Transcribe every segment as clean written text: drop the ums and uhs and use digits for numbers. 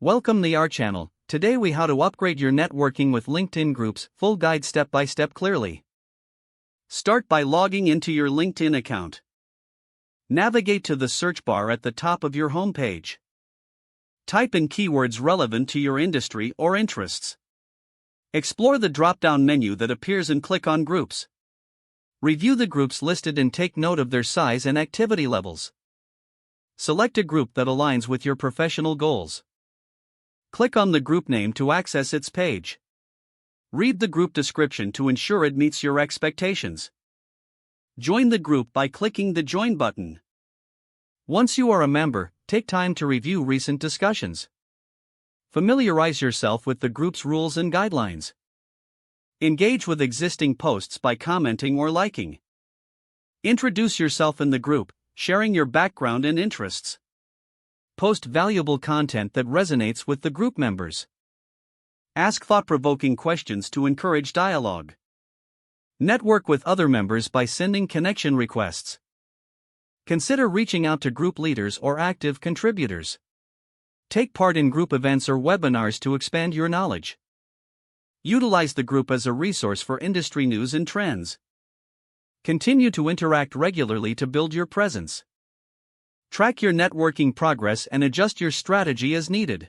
Welcome to our channel. Today we how to upgrade your networking with LinkedIn groups, full guide step by step clearly. Start by logging into your LinkedIn account. Navigate to the search bar at the top of your homepage. Type in keywords relevant to your industry or interests. Explore the drop-down menu that appears and click on Groups. Review the groups listed and take note of their size and activity levels. Select a group that aligns with your professional goals. Click on the group name to access its page. Read the group description to ensure it meets your expectations. Join the group by clicking the Join button. Once you are a member, take time to review recent discussions. Familiarize yourself with the group's rules and guidelines. Engage with existing posts by commenting or liking. Introduce yourself in the group, sharing your background and interests. Post valuable content that resonates with the group members. Ask thought-provoking questions to encourage dialogue. Network with other members by sending connection requests. Consider reaching out to group leaders or active contributors. Take part in group events or webinars to expand your knowledge. Utilize the group as a resource for industry news and trends. Continue to interact regularly to build your presence. Track your networking progress and adjust your strategy as needed.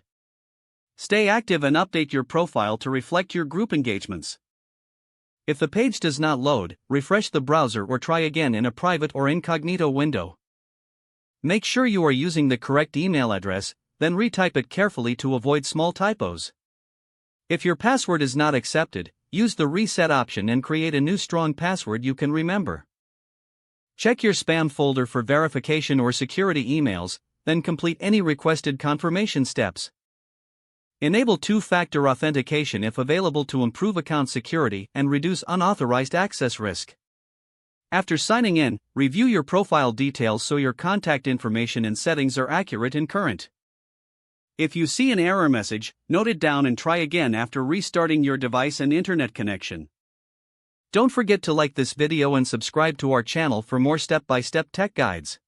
Stay active and update your profile to reflect your group engagements. If the page does not load, refresh the browser or try again in a private or incognito window. Make sure you are using the correct email address, then retype it carefully to avoid small typos. If your password is not accepted, use the reset option and create a new strong password you can remember. Check your spam folder for verification or security emails, then complete any requested confirmation steps. Enable two-factor authentication if available to improve account security and reduce unauthorized access risk. After signing in, review your profile details so your contact information and settings are accurate and current. If you see an error message, note it down and try again after restarting your device and internet connection. Don't forget to like this video and subscribe to our channel for more step-by-step tech guides.